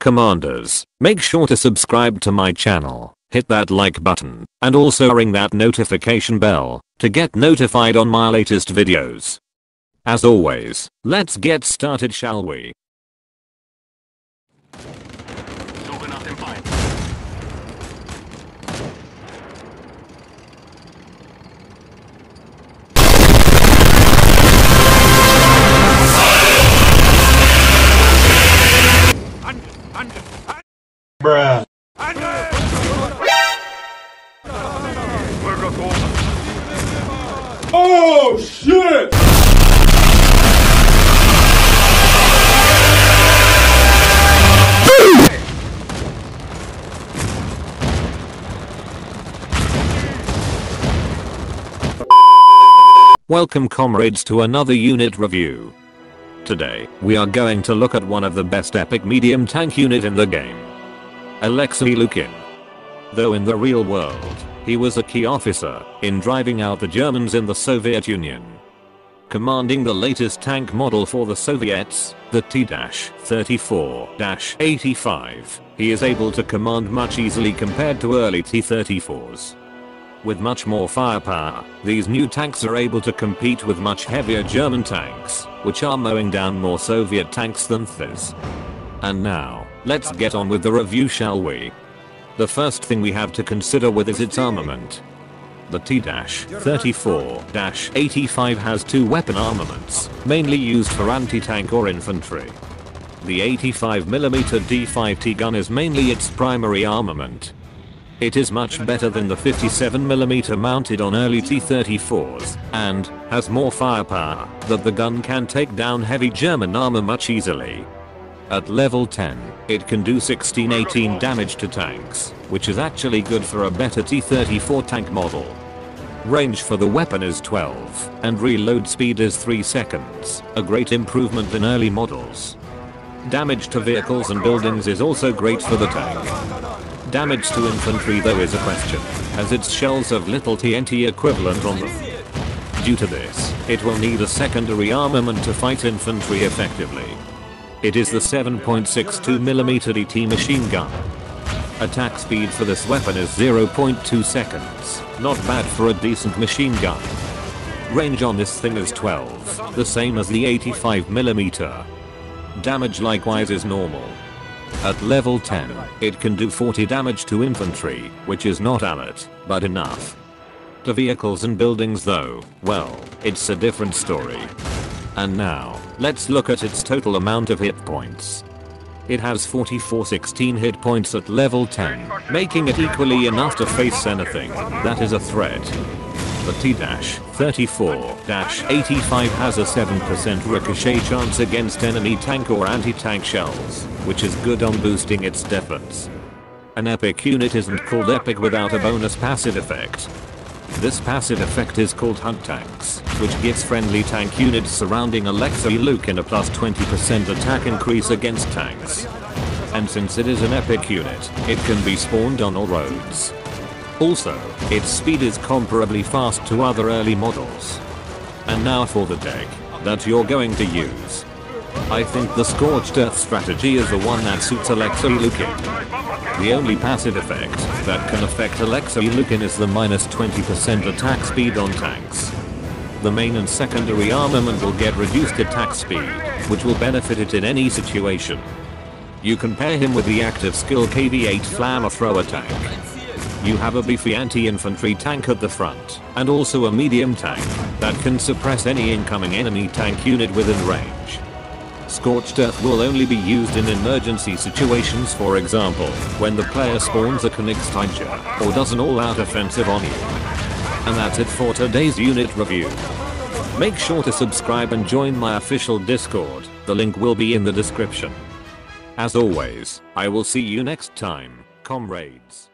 Commanders, make sure to subscribe to my channel, hit that like button, and also ring that notification bell to get notified on my latest videos. As always, let's get started, shall we? Suche nach dem Feind. Bruh. Oh shit! Welcome comrades to another unit review. Today, we are going to look at one of the best epic medium tank unit in the game. Alexei Lukin. Though in the real world, he was a key officer in driving out the Germans in the Soviet Union. Commanding the latest tank model for the Soviets, the T-34-85, he is able to command much easily compared to early T-34s. With much more firepower, these new tanks are able to compete with much heavier German tanks, which are mowing down more Soviet tanks than Ths. And now, let's get on with the review, shall we? The first thing we have to consider with is its armament. The T-34-85 has two weapon armaments, mainly used for anti-tank or infantry. The 85mm D5T gun is mainly its primary armament. It is much better than the 57mm mounted on early T-34s, and has more firepower, that the gun can take down heavy German armor much easily. At level 10, it can do 16-18 damage to tanks, which is actually good for a better T-34 tank model. Range for the weapon is 12, and reload speed is 3 seconds, a great improvement in early models. Damage to vehicles and buildings is also great for the tank. Damage to infantry though is a question, as its shells have little TNT equivalent on them. Due to this, it will need a secondary armament to fight infantry effectively. It is the 7.62mm DT machine gun. Attack speed for this weapon is 0.2 seconds, not bad for a decent machine gun. Range on this thing is 12, the same as the 85mm. Damage likewise is normal. At level 10, it can do 40 damage to infantry, which is not a lot, but enough. To vehicles and buildings though, well, it's a different story. And now, let's look at its total amount of hit points. It has 4416 hit points at level 10, making it equally enough to face anything that is a threat. The T-34-85 has a 7% ricochet chance against enemy tank or anti-tank shells, which is good on boosting its defense. An epic unit isn't called epic without a bonus passive effect. This passive effect is called Hunt Tanks, which gives friendly tank units surrounding Alexei Lukin a plus 20% attack increase against tanks. And since it is an epic unit, it can be spawned on all roads. Also, its speed is comparably fast to other early models. And now for the deck that you're going to use. I think the Scorched Earth strategy is the one that suits Alexei Lukin. The only passive effect that can affect Alexei Lukin is the minus 20% attack speed on tanks. The main and secondary armament will get reduced attack speed, which will benefit it in any situation. You can pair him with the active skill KV-8 flamethrower tank. You have a beefy anti-infantry tank at the front, and also a medium tank that can suppress any incoming enemy tank unit within range. Scorched Earth will only be used in emergency situations, for example, when the player spawns a Königstiger, or does an all-out offensive on you. And that's it for today's unit review. Make sure to subscribe and join my official Discord, the link will be in the description. As always, I will see you next time, comrades.